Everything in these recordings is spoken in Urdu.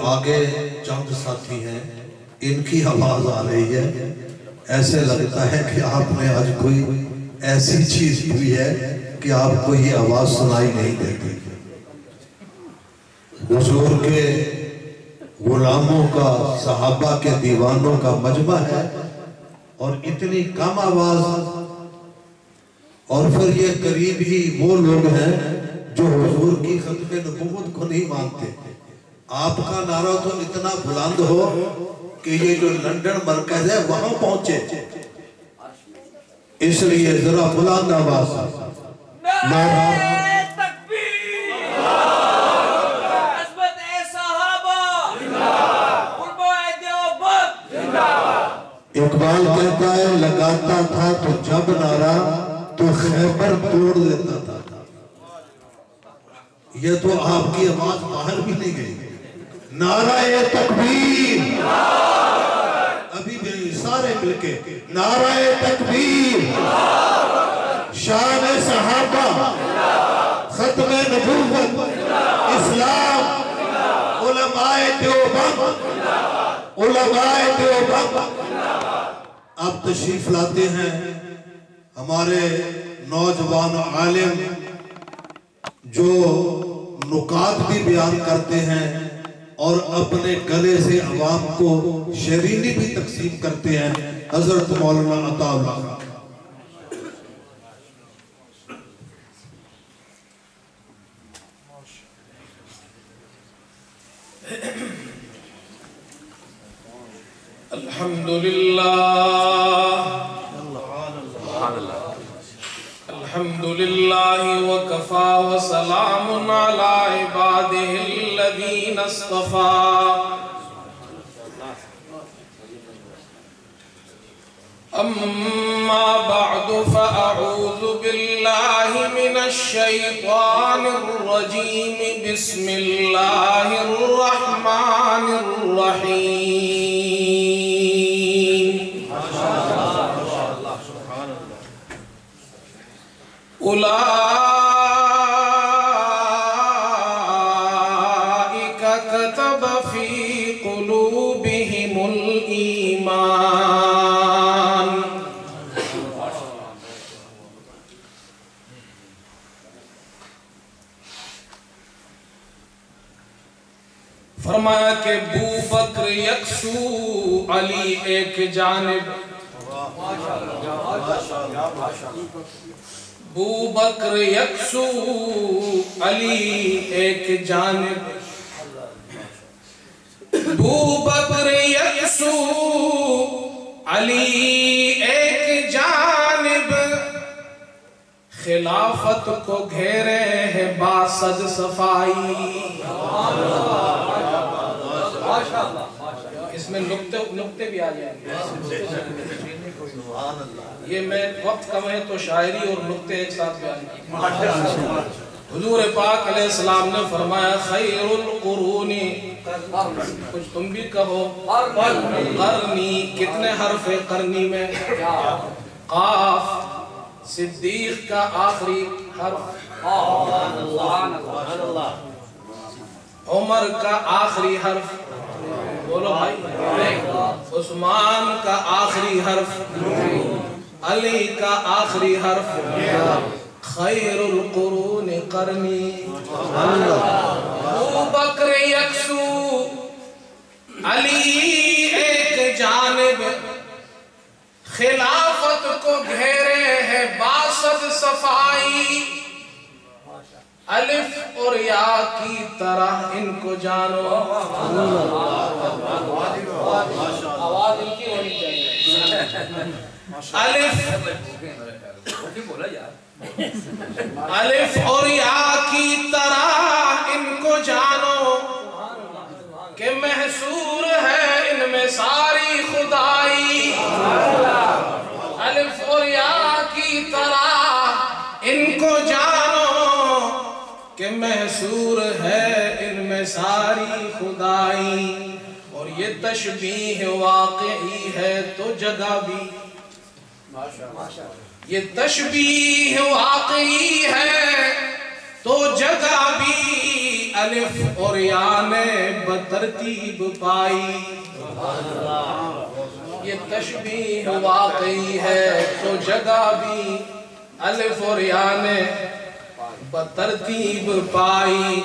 آگے چند ساتھی ہیں، ان کی آواز آ رہی ہے، ایسے لگتا ہے کہ آپ نے آج کوئی ایسی چیز ہوئی ہے کہ آپ کو یہ آواز سنائی نہیں دیتی۔ حضور کے غلاموں کا، صحابہ کے دیوانوں کا مجمع ہے اور اتنی کم آواز، اور پھر یہ قریب ہی وہ لوگ ہیں جو حضور کی ختم نبوت کو نہیں مانتے۔ آپ کا نعرہ تو اتنا بلند ہو کہ یہ جو لندن مرکز ہے وہاں پہنچے، اس لیے ذرا بلند آواز نعرہ تکبیر، عظمت صحابہ، علماء دیوبند۔ اقبال کہتا ہے لگاتا تھا تو جب نعرہ تو خیبر توڑ دیتا تھا۔ یہ تو آپ کی آواز باہر بھی نہیں گئی۔ نعرہ تکبیر، ابھی بھی سارے مل کے نعرہ تکبیر، شان صحابہ، ختم نبوت، اسلام، علماء دیوبند، علماء دیوبند۔ اب تشریف لاتے ہیں ہمارے نوجوان عالم جو نکات بھی بیان کرتے ہیں اور اپنے گلے سے عوام کو شیرینی بھی تقسیم کرتے ہیں، حضرت مولانا عطا اللہ۔ الحمدللہ وکفا وسلام علی عبادہ الذین اصطفیٰ، اما بعد فاعوذ باللہ من الشیطان الرجیم، بسم اللہ الرحمن الرحیم۔ اولئک کتب فی قلوبہم الایمان۔ فرمایا کہ بو بکر یکسو علی ایک جانب، بو بکر یکسو علی ایک جانب، بو بکر یکسو علی ایک جانب، خلافت کو گھیرے ہیں باسد صفائی۔ اس میں نکتے بھی آ جائیں گے، یہ میں وقت کم ہے تو شاعری اور نکتے ایک ساتھ بیان کی۔ حضور پاک علیہ السلام نے فرمایا خیر القرون، کچھ تم بھی کہو، قرنی، کتنے حرف قرنی میں؟ قاف، صدیق کا آخری حرف، عمر کا آخری حرف، بولو بھائی، عثمان کا آخری حرف، علی کا آخری حرف، خیر القرون قرنی۔ ابو بکر یکسو علی ایک جانب، خلافت کو گھیرے ہے باسد صفائی، الف اور یا کی طرح ان کو جانو۔ آواز ان کی ہونی چاہیے، الف اور یا کی طرح ان کو جانو کہ محصور ہے ان میں ساری خدائی۔ الف اور یا کی طرح ان کو جانو کہ محصور ہے ان میں ساری خدائی۔ اور یہ تشبیہ واقعی ہے تو جگہ بھی، یہ تشبیہ واقعی ہے تو جگہ بھی الف اور یا نے بترتیب پائی. یہ تشبیہ واقعی ہے تو جگہ بھی الف اور یا نے بترتیب پائی.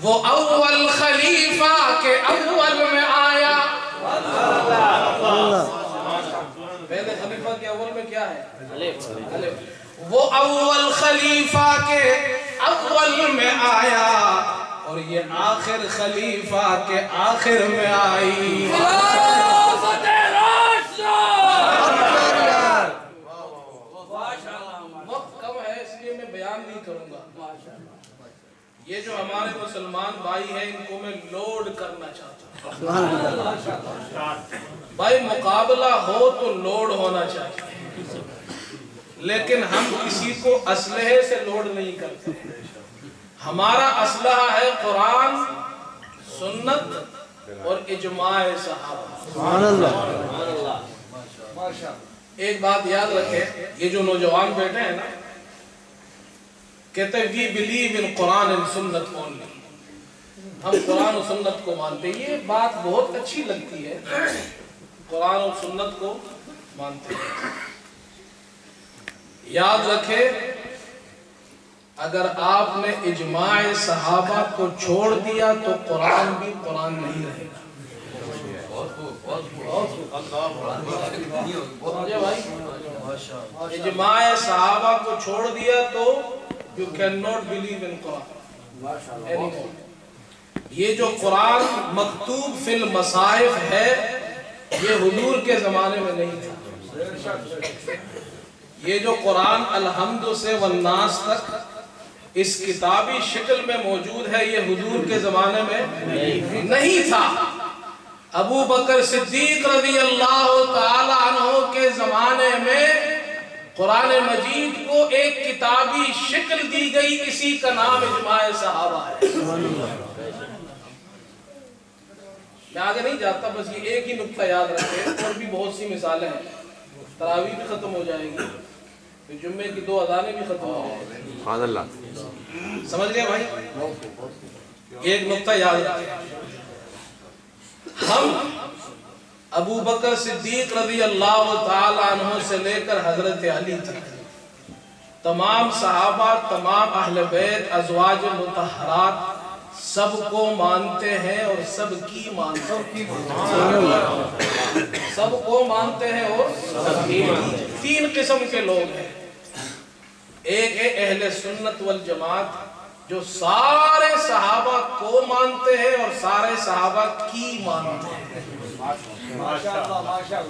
وہ اول خلیفہ کے اول میں آیا. پہلے خلیفہ کے اول میں کیا ہے؟ الف. وہ اول خلیفہ کے اول میں آیا اور یہ آخر خلیفہ کے آخر میں آئی. وقت کم ہے اس لیے میں بیان نہیں کروں گا. یہ جو ہمارے مسلمان بھائی ہیں ان کو میں لوڈ کرنا چاہتا ہوں. بھائی مقابلہ ہو تو لوڈ ہونا چاہیے، لیکن ہم کسی کو اسلحے سے لوڈ نہیں کرتے. ہمارا اسلحہ ہے قرآن، سنت اور اجماع صحابہ. ایک بات یاد رکھیں، یہ جو نوجوان بیٹھے ہیں نا کہتے ہیں we believe in Quran and سنت only. ہم قرآن و سنت کو مانتے ہیں. یہ بات بہت اچھی لگتی ہے، قرآن اور سنت کو مانتے ہیں. یاد رکھیں اگر آپ نے اجماع صحابہ کو چھوڑ دیا تو قرآن بھی قرآن نہیں رہے گا. اجماع صحابہ کو چھوڑ دیا تو you cannot believe in Quran anymore. یہ جو قرآن مکتوب فی المصاحف ہے یہ حضور کے زمانے میں نہیں تھا. یہ جو قرآن الحمد سے والناس تک اس کتابی شکل میں موجود ہے یہ حضور کے زمانے میں نہیں تھا. ابو بکر صدیق رضی اللہ تعالی عنہ کے زمانے میں قرآن مجید کو ایک کتابی شکل دی گئی، اسی کا نام اجماع صحابہ ہے. میں آگے نہیں جاتا، بس یہ ایک ہی نقطہ یاد رکھیں. اور بھی بہت سی مثالیں ہیں. تراویح بھی ختم ہو جائے گی، جمعے کی 2 اذانیں بھی ختم ہو جائیں گی. سبحان اللہ. سمجھ گئے بھائی؟ ایک نقطہ یاد رکھیں. ہم ابو بکر صدیق رضی اللہ تعالی عنہ سے لے کر حضرت علی تک تمام صحابہ، تمام اہل بیت، ازواج مطہرات سب کو مانتے ہیں اور سب کی مانتے ہیں. سب کو مانتے ہیں اور سب کی. 3 قسم کے لوگ ہیں. ایک ہے اہل سنت والجماعت جو سارے صحابہ کو مانتے ہیں اور سارے صحابہ کی مانتے ہیں.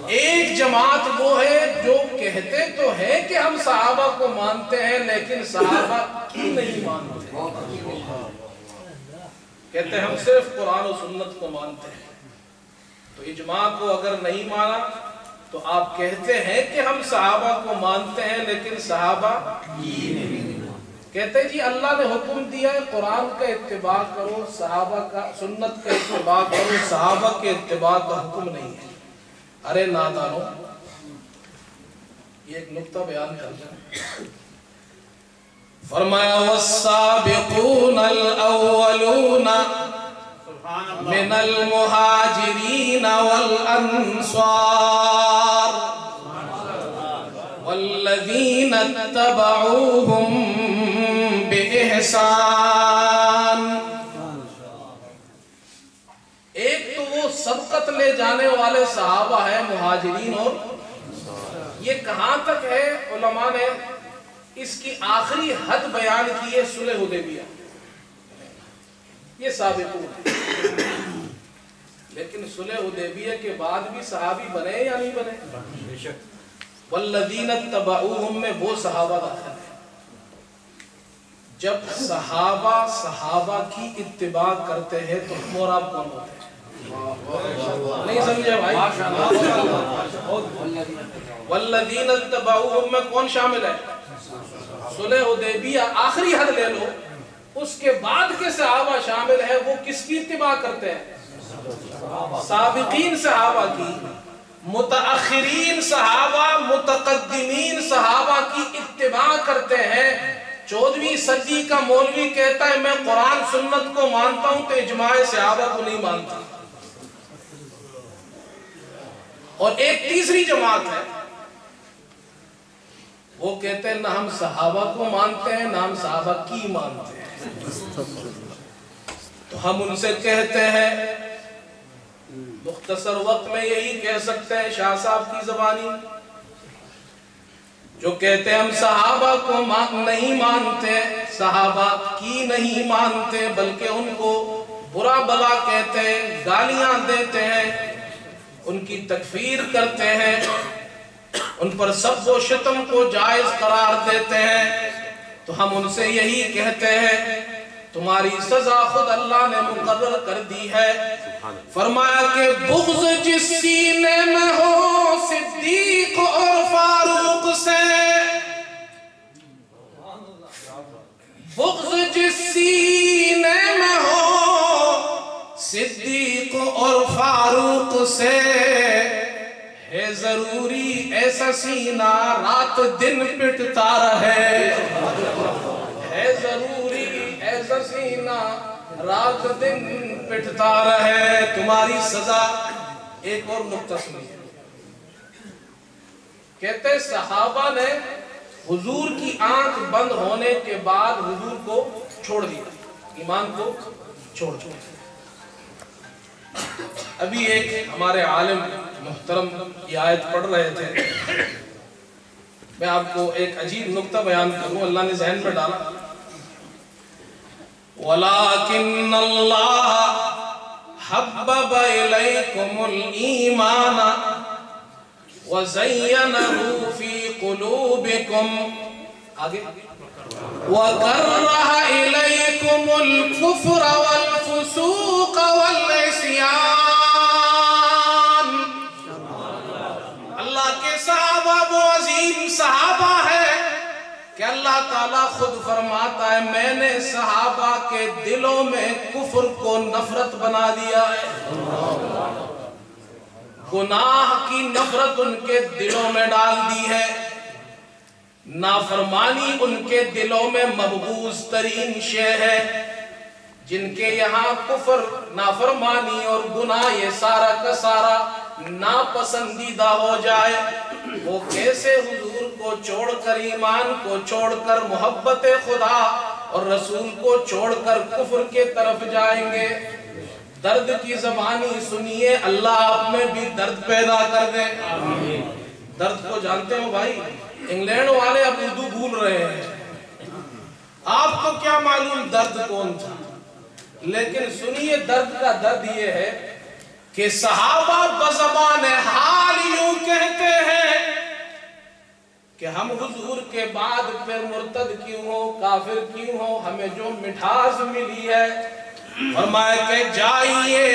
ایک جماعت وہ ہے جو کہتے تو ہے کہ ہم صحابہ کو مانتے ہیں لیکن صحابہ کی نہیں مانتے. کہتے ہیں ہم صرف قرآن و سنت کو مانتے ہیں. تو اجماع کو اگر نہیں مانا تو آپ کہتے ہیں کہ ہم صحابہ کو مانتے ہیں لیکن صحابہ کی نہیں. کہتے ہیں جی اللہ نے حکم دیا ہے قرآن کا اتباع کرو، صحابہ کا سنت کا اتباع کرو، صحابہ کے اتباع کا حکم نہیں ہے. ارے نادانو، یہ ایک نقطہ بیان کرتا ہے. فرمایا والسابقون الاولون من المہاجرین والانصار والذین اتبعوہم بإحسان. ایک تو وہ سبقت لے جانے والے صحابہ ہیں مہاجرین، اور یہ کہاں تک ہے علماء نے اس کی آخری حد بیان کی ہے صلح حدیبیہ. یہ سابقون ہے، لیکن صلح حدیبیہ کے بعد بھی صحابی بنے یا نہیں بنے؟ والذین اتبعوہم میں وہ صحابہ داخل ہیں. جب صحابہ کی اتباع کرتے ہیں تو ہم اور آپ کون ہوتے ہیں؟ نہیں سمجھے بھائی؟ والذین اتبعوہم میں کون شامل ہے؟ صلح حدیبیہ آخری حد لے لو، اس کے بعد کے صحابہ شامل ہے. وہ کس کی اتباع کرتے ہیں؟ سابقین صحابہ کی. متاخرین صحابہ، متقدمین صحابہ کی اتباع کرتے ہیں. 14ویں صدی کا مولوی کہتا ہے میں قرآن سنت کو مانتا ہوں تو اجماع صحابہ کو نہیں مانتا. اور ایک تیسری جماعت ہے وہ کہتے ہیں نہ ہم صحابہ کو مانتے ہیں نہ ہم صحابہ کی مانتے ہیں. تو ہم ان سے کہتے ہیں مختصر وقت میں یہی کہہ سکتے ہیں شاہ صاحب کی زبانی جو کہتے ہیں ہم صحابہ کو نہیں مانتے, صحابہ کی نہیں مانتے, بلکہ ان کو برا بلا کہتے ہیں, گالیاں دیتے ہیں, ان کی تکفیر کرتے ہیں, ان پر سب و شتم کو جائز قرار دیتے ہیں. تو ہم ان سے یہی کہتے ہیں تمہاری سزا خود اللہ نے مقرر کر دی ہے. فرمایا کہ بغض جس سینے میں ہو صدیق اور فاروق سے, بغض جس سینے میں ہو صدیق اور فاروق سے, ہے ضروری ایسا سینہ رات دن پٹتا رہے, ہے ضروری ایسا سینہ رات دن پٹتا رہے. تمہاری سزا ایک اور نقطہ سنیے. کہتے ہیں صحابہ نے حضور کی آنکھ بند ہونے کے بعد حضور کو چھوڑ دیا, ایمان کو چھوڑ دیا. ابھی ایک ہمارے عالم محترم یہ آیت پڑھ رہے تھے, میں آپ کو ایک عجیب نقطہ بیان کروں, اللہ نے ذہن میں ڈالا. وَلَكِنَّ اللَّهَ حَبَّبَ إِلَيْكُمُ الْإِيمَانَ وَزَيَّنَهُ فِي قُلُوبِكُمْ آگے وَكَرَّهَ إِلَيْكُمُ الْكُفْرَ وَالْفُسُوقَ وَالْعِصْيَانَ. اللہ کے صحابہ وہ عظیم صحابہ ہے کہ اللہ تعالیٰ خود فرماتا ہے میں نے صحابہ کے دلوں میں کفر کو نفرت بنا دیا ہے, گناہ کی نفرت ان کے دلوں میں ڈال دی ہے, نافرمانی ان کے دلوں میں مبغوض ترین شے ہے. جن کے یہاں کفر, نافرمانی اور گناہ یہ سارا کا سارا ناپسندیدہ ہو جائے, وہ کیسے حضور کو چھوڑ کر, ایمان کو چھوڑ کر, محبت خدا اور رسول کو چھوڑ کر کفر کے طرف جائیں گے. درد کی زبانی سنیے, اللہ آپ میں بھی درد پیدا کر دے. درد کو جانتے ہو بھائی, انگلینڈ والے اب اردو بھول رہے ہیں, آپ کو کیا معلوم درد کون تھا. لیکن سنیے درد کا درد یہ ہے کہ صحابہ بزبان حال یوں کہتے ہیں کہ ہم حضور کے بعد پھر مرتد کیوں ہو, کافر کیوں ہو, ہمیں جو مٹھاس ملی ہے. فرمایا کہ جائیے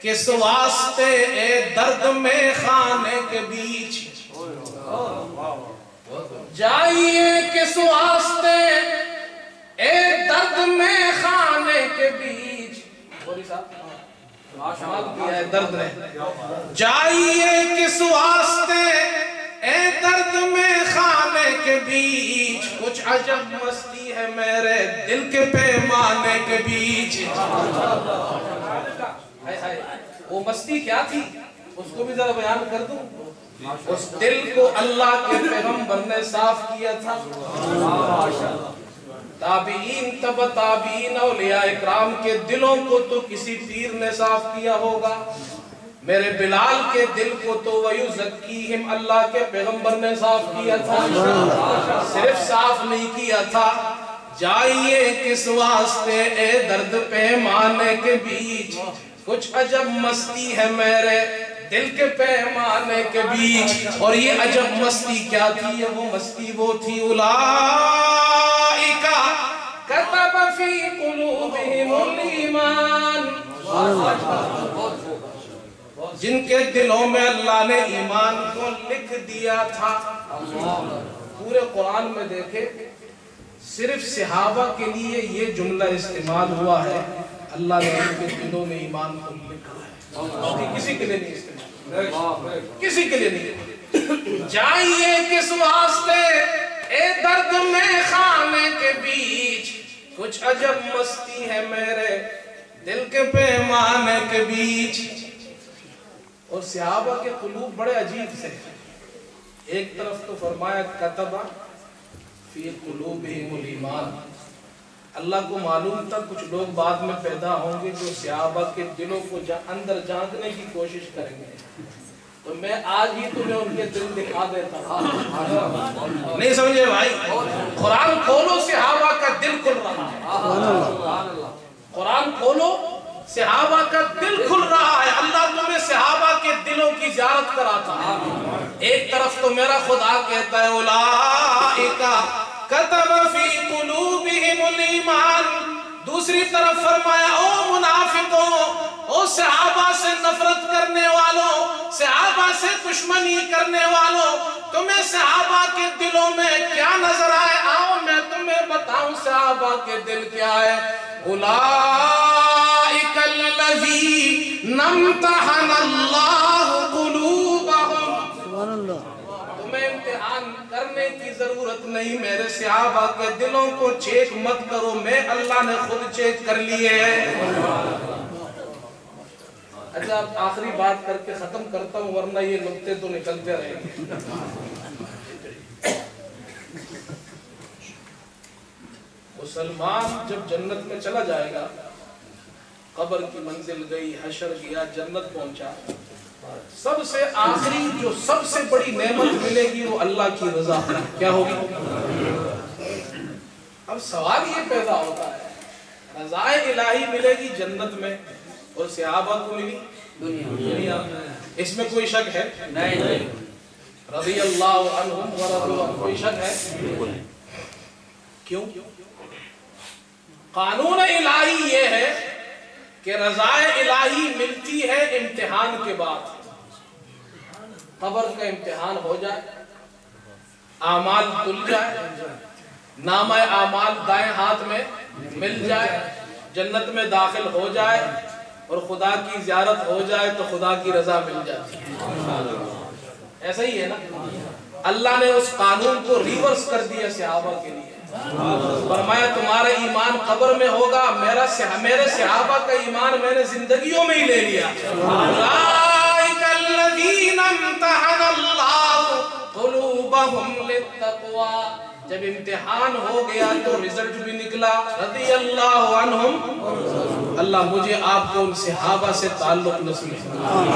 کس واسطے اے درد میں خانے کے بیچ, جائیے کس واسطے اے درد میں خانے کے بیچ. درد نے جائیے کس واسطے اے درد میں خانے کے بیچ, کچھ عجب مستی ہے میرے دل کے پیمانے کے بیچ. وہ مستی کیا تھی اس کو بھی ذرا بیان کر دوں. اس دل کو اللہ کے پیغمبر نے صاف کیا تھا. تابعین تبع تابعین اولیاء اکرام کے دلوں کو تو کسی پیر نے صاف کیا ہوگا, میرے بلال کے دل کو تو وَيُزَكِّيهِمْ اللہ کے پیغمبر نے صاف کیا تھا. صرف صاف نہیں کیا تھا, جائیے کس واسطے اے درد پیمانے کے بیچ, کچھ عجب مستی ہے میرے دل کے پیمانے کے بیچ. اور یہ عجب مستی کیا تھی, یہ وہ مستی وہ تھی اولائکا کتب فی قلوبہم الایمان, جن کے دلوں میں اللہ نے ایمان کو لکھ دیا تھا. پورے قرآن میں دیکھیں صرف صحابہ کے لیے یہ جملہ استعمال ہوا ہے, اللہ نے ان کے دلوں میں ایمان کو لکھا ہے, کسی کے لیے نہیں استعمال, کسی کے لیے نہیں. جائیے کس واسطے اے درد میں خانے کے بیچ کچھ عجب مستی ہے میرے دل کے پیمانے کے بیچ. اور صحابہ کے قلوب بڑے عجیب سے. ایک طرف تو فرمایا کتبہ فی قلوبہم الایمان. اللہ کو معلوم تھا کچھ لوگ بعد میں پیدا ہوں گے جو صحابہ کے دلوں کو اندر جھانکنے کی کوشش کریں گے. تو میں آج ہی تمہیں ان کے دل دکھا دیتا ہوں. نہیں سمجھے بھائی؟ قرآن کھولو صحابہ کا دل کھل رہا ہے. قرآن کھولو صحابہ کا دل کھل رہا ہے. اللہ تمہیں صحابہ کے دلوں کی زیارت کراتا ہے. ایک طرف تو میرا خدا کہتا ہے اولئک کتب فی قلوبہم الایمان. دوسری طرف فرمایا او منافقوں، او صحابہ سے نفرت کرنے والوں، صحابہ سے دشمنی کرنے والوں، تمہیں صحابہ کے دلوں میں کیا نظر آئے؟ آؤ میں تمہیں بتاؤں صحابہ کے دل کیا ہے. اولئک الذین امتحن اللہ قلوبہم. سبحان اللہ. تمہیں امتحان کرنے کی ضرورت نہیں، میرے صحابہ کے دلوں کو چیک مت کرو، میں اللہ نے خود چیک کر لیے ہیں. اچھا اب آخری بات کر کے ختم کرتا ہوں ورنہ یہ نکتے تو نکلتے رہیں گے. مسلمان جب جنت میں چلا جائے گا، قبر کی منزل گئی، حشر گیا، جنت پہنچا، سب سے آخری جو سب سے بڑی نعمت ملے گی وہ اللہ کی رضا. کیا ہوگی؟ اب سوال یہ پیدا ہوتا ہے رضا الہی ملے گی جنت میں اور صحابہ کو ملی دنیا میں. اس میں کوئی شک ہے؟ نہیں. رضی اللہ عنہم ورضوا عنہ. کوئی شک ہے؟ کیوں؟ قانون الہی یہ ہے کہ رضا الہی ملتی ہے امتحان کے بعد. قبر کا امتحان ہو جائے، اعمال تل جائے، نامہ اعمال دائیں ہاتھ میں مل جائے، جنت میں داخل ہو جائے اور خدا کی زیارت ہو جائے تو خدا کی رضا مل جاتی ہے. ایسا ہی ہے نا؟ اللہ نے اس قانون کو ریورس کر دیا صحابہ کے لیے. فرمایا تمہارا ایمان قبر میں ہوگا، میرے صحابہ کا ایمان میں نے زندگیوں میں ہی لے لیا. اولئک الذین امتحن اللہ قلوبہم للتقوی. جب امتحان ہو گیا تو رزلٹ بھی نکلا رضی اللہ عنہم. اللہ مجھے آپ کو ان صحابہ سے تعلق نصیب فرمائے.